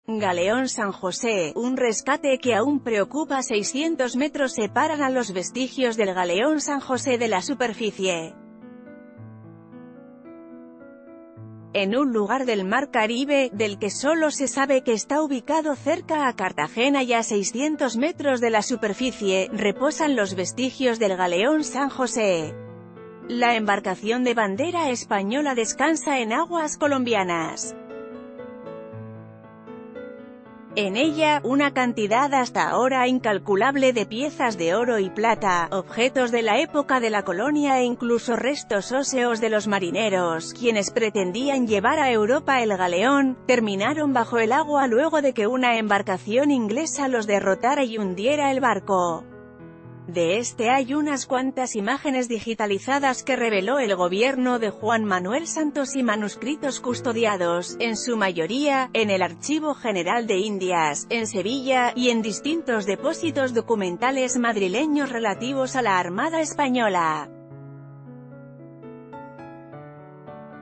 Galeón San José, un rescate que aún preocupa. 600 metros separan a los vestigios del Galeón San José de la superficie. En un lugar del Mar Caribe, del que solo se sabe que está ubicado cerca a Cartagena y a 600 metros de la superficie, reposan los vestigios del Galeón San José. La embarcación de bandera española descansa en aguas colombianas. En ella, una cantidad hasta ahora incalculable de piezas de oro y plata, objetos de la época de la colonia e incluso restos óseos de los marineros, quienes pretendían llevar a Europa el galeón, terminaron bajo el agua luego de que una embarcación inglesa los derrotara y hundiera el barco. De este hay unas cuantas imágenes digitalizadas que reveló el gobierno de Juan Manuel Santos y manuscritos custodiados, en su mayoría, en el Archivo General de Indias, en Sevilla, y en distintos depósitos documentales madrileños relativos a la Armada Española.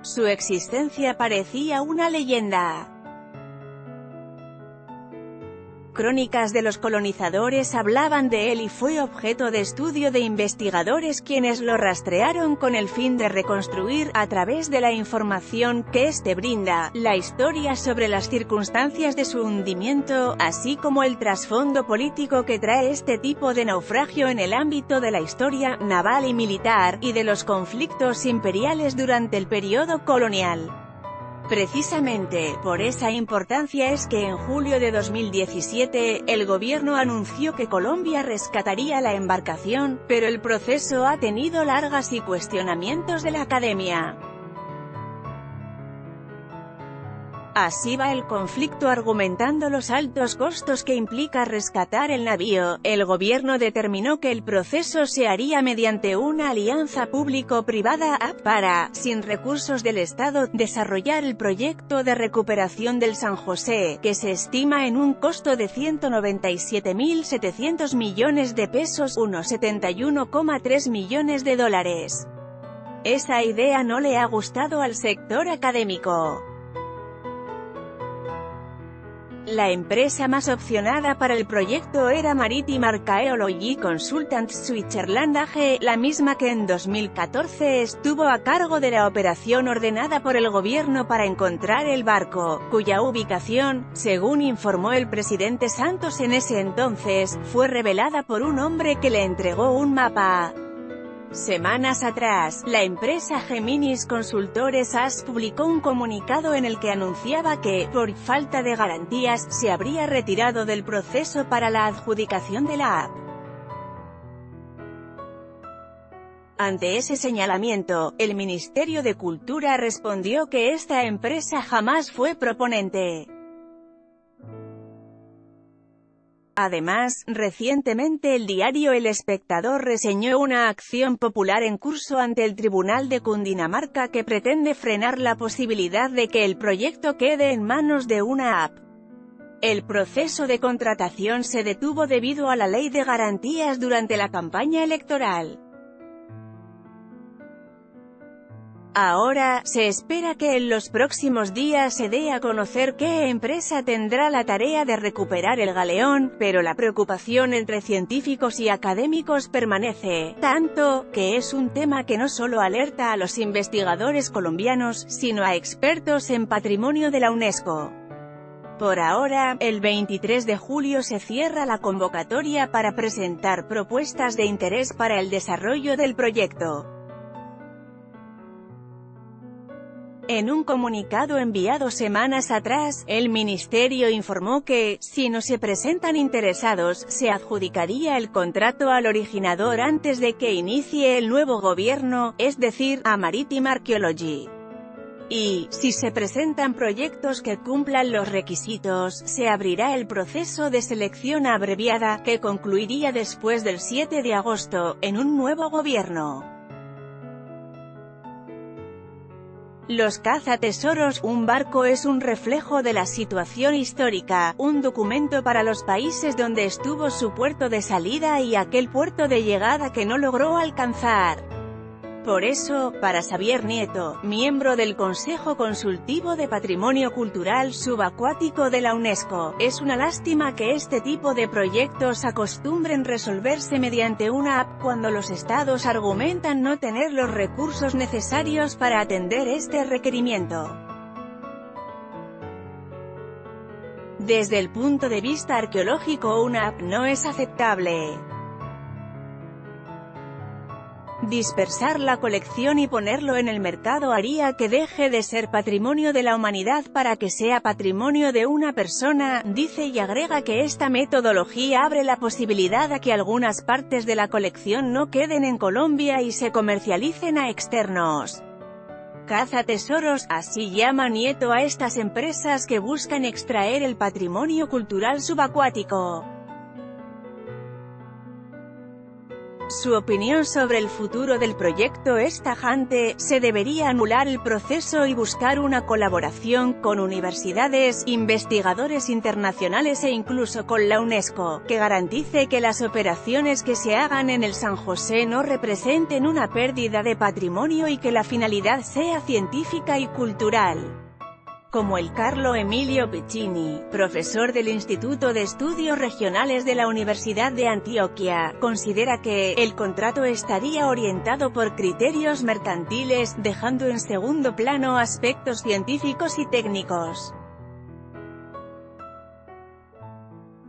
Su existencia parecía una leyenda. Crónicas de los colonizadores hablaban de él y fue objeto de estudio de investigadores quienes lo rastrearon con el fin de reconstruir, a través de la información que éste brinda, la historia sobre las circunstancias de su hundimiento, así como el trasfondo político que trae este tipo de naufragio en el ámbito de la historia naval y militar, y de los conflictos imperiales durante el periodo colonial. Precisamente, por esa importancia es que en julio de 2017, el gobierno anunció que Colombia rescataría la embarcación, pero el proceso ha tenido largas y cuestionamientos de la academia. Así va el conflicto. Argumentando los altos costos que implica rescatar el navío, el gobierno determinó que el proceso se haría mediante una alianza público-privada para, sin recursos del Estado, desarrollar el proyecto de recuperación del San José, que se estima en un costo de 197.700 millones de pesos, unos 71,3 millones de dólares. Esa idea no le ha gustado al sector académico. La empresa más opcionada para el proyecto era Maritime Archaeology Consultants Switzerland AG, la misma que en 2014 estuvo a cargo de la operación ordenada por el gobierno para encontrar el barco, cuya ubicación, según informó el presidente Santos en ese entonces, fue revelada por un hombre que le entregó un mapa. Semanas atrás, la empresa Geminis Consultores AS publicó un comunicado en el que anunciaba que, por falta de garantías, se habría retirado del proceso para la adjudicación de la app. Ante ese señalamiento, el Ministerio de Cultura respondió que esta empresa jamás fue proponente. Además, recientemente el diario El Espectador reseñó una acción popular en curso ante el Tribunal de Cundinamarca que pretende frenar la posibilidad de que el proyecto quede en manos de una app. El proceso de contratación se detuvo debido a la Ley de Garantías durante la campaña electoral. Ahora, se espera que en los próximos días se dé a conocer qué empresa tendrá la tarea de recuperar el galeón, pero la preocupación entre científicos y académicos permanece, tanto, que es un tema que no solo alerta a los investigadores colombianos, sino a expertos en patrimonio de la UNESCO. Por ahora, el 23 de julio se cierra la convocatoria para presentar propuestas de interés para el desarrollo del proyecto. En un comunicado enviado semanas atrás, el ministerio informó que, si no se presentan interesados, se adjudicaría el contrato al originador antes de que inicie el nuevo gobierno, es decir, a Maritime Archaeology. Y, si se presentan proyectos que cumplan los requisitos, se abrirá el proceso de selección abreviada, que concluiría después del 7 de agosto, en un nuevo gobierno. Los cazatesoros. Un barco es un reflejo de la situación histórica, un documento para los países donde estuvo su puerto de salida y aquel puerto de llegada que no logró alcanzar. Por eso, para Xavier Nieto, miembro del Consejo Consultivo de Patrimonio Cultural Subacuático de la UNESCO, es una lástima que este tipo de proyectos acostumbren resolverse mediante una app, cuando los estados argumentan no tener los recursos necesarios para atender este requerimiento. Desde el punto de vista arqueológico, una app no es aceptable. Dispersar la colección y ponerlo en el mercado haría que deje de ser patrimonio de la humanidad para que sea patrimonio de una persona, dice, y agrega que esta metodología abre la posibilidad a que algunas partes de la colección no queden en Colombia y se comercialicen a externos. Cazatesoros, así llama Nieto a estas empresas que buscan extraer el patrimonio cultural subacuático. Su opinión sobre el futuro del proyecto es tajante: se debería anular el proceso y buscar una colaboración con universidades, investigadores internacionales e incluso con la UNESCO, que garantice que las operaciones que se hagan en el San José no representen una pérdida de patrimonio y que la finalidad sea científica y cultural. Como el Carlo Emilio Piccini, profesor del Instituto de Estudios Regionales de la Universidad de Antioquia, considera que el contrato estaría orientado por criterios mercantiles, dejando en segundo plano aspectos científicos y técnicos.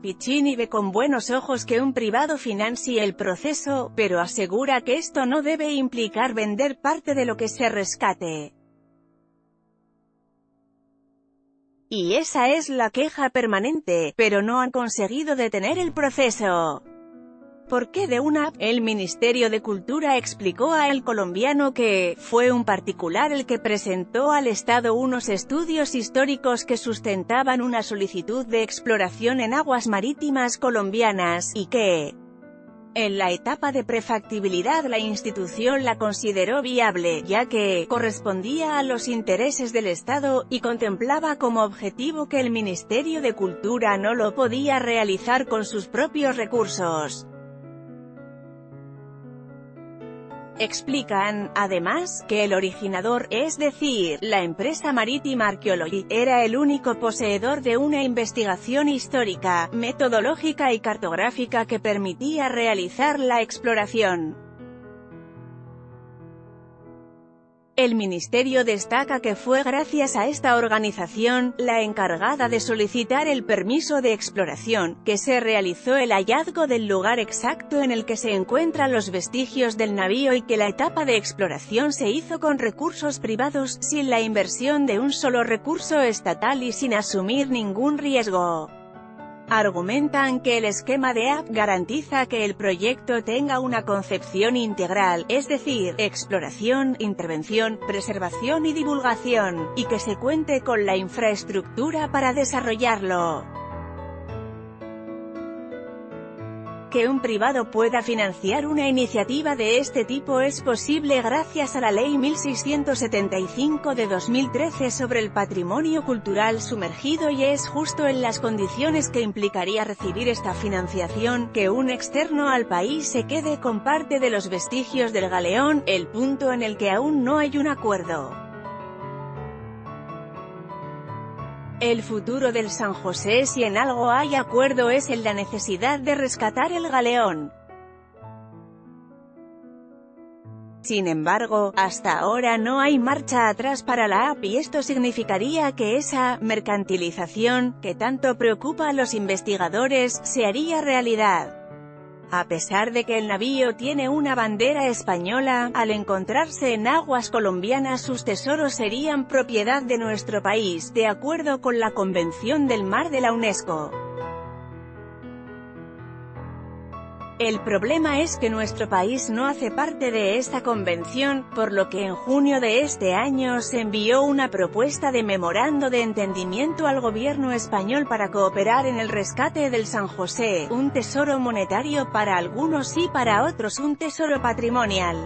Piccini ve con buenos ojos que un privado financie el proceso, pero asegura que esto no debe implicar vender parte de lo que se rescate. Y esa es la queja permanente, pero no han conseguido detener el proceso. ¿Por qué de una app? El Ministerio de Cultura explicó a El Colombiano que fue un particular el que presentó al Estado unos estudios históricos que sustentaban una solicitud de exploración en aguas marítimas colombianas, y que en la etapa de prefactibilidad la institución la consideró viable, ya que correspondía a los intereses del Estado, y contemplaba como objetivo que el Ministerio de Cultura no lo podía realizar con sus propios recursos. Explican, además, que el originador, es decir, la empresa Marítima Archaeology, era el único poseedor de una investigación histórica, metodológica y cartográfica que permitía realizar la exploración. El ministerio destaca que fue gracias a esta organización, la encargada de solicitar el permiso de exploración, que se realizó el hallazgo del lugar exacto en el que se encuentran los vestigios del navío y que la etapa de exploración se hizo con recursos privados, sin la inversión de un solo recurso estatal y sin asumir ningún riesgo. Argumentan que el esquema de app garantiza que el proyecto tenga una concepción integral, es decir, exploración, intervención, preservación y divulgación, y que se cuente con la infraestructura para desarrollarlo. Que un privado pueda financiar una iniciativa de este tipo es posible gracias a la Ley 1675 de 2013 sobre el patrimonio cultural sumergido, y es justo en las condiciones que implicaría recibir esta financiación, que un externo al país se quede con parte de los vestigios del galeón, el punto en el que aún no hay un acuerdo. El futuro del San José, si en algo hay acuerdo, es en la necesidad de rescatar el galeón. Sin embargo, hasta ahora no hay marcha atrás para la app, y esto significaría que esa mercantilización, que tanto preocupa a los investigadores, se haría realidad. A pesar de que el navío tiene una bandera española, al encontrarse en aguas colombianas sus tesoros serían propiedad de nuestro país, de acuerdo con la Convención del Mar de la UNESCO. El problema es que nuestro país no hace parte de esta convención, por lo que en junio de este año se envió una propuesta de memorando de entendimiento al gobierno español para cooperar en el rescate del San José, un tesoro monetario para algunos y para otros un tesoro patrimonial.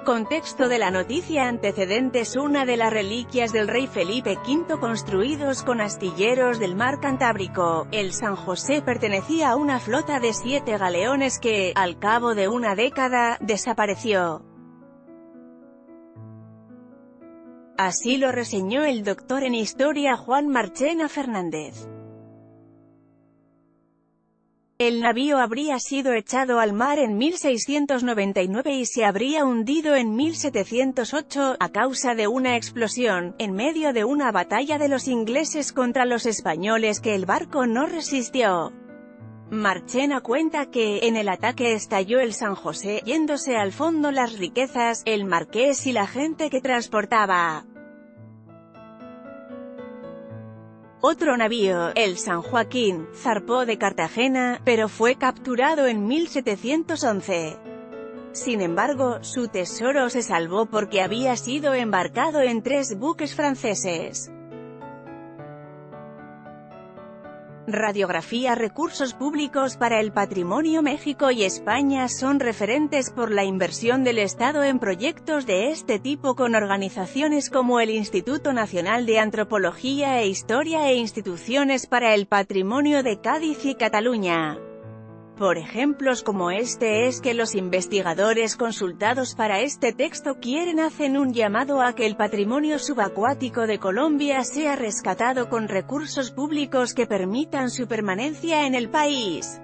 Contexto de la noticia. Antecedentes. Una de las reliquias del rey Felipe V construidos con astilleros del mar Cantábrico, el San José pertenecía a una flota de 7 galeones que, al cabo de una década, desapareció. Así lo reseñó el doctor en historia Juan Marchena Fernández. El navío habría sido echado al mar en 1699 y se habría hundido en 1708, a causa de una explosión, en medio de una batalla de los ingleses contra los españoles que el barco no resistió. Marchena cuenta que, en el ataque estalló el San José, yéndose al fondo las riquezas, el marqués y la gente que transportaba. Otro navío, el San Joaquín, zarpó de Cartagena, pero fue capturado en 1711. Sin embargo, su tesoro se salvó porque había sido embarcado en 3 buques franceses. Radiografía. Recursos públicos para el patrimonio. México y España son referentes por la inversión del Estado en proyectos de este tipo con organizaciones como el Instituto Nacional de Antropología e Historia e instituciones para el patrimonio de Cádiz y Cataluña. Por ejemplos como este es que los investigadores consultados para este texto hacen un llamado a que el patrimonio subacuático de Colombia sea rescatado con recursos públicos que permitan su permanencia en el país.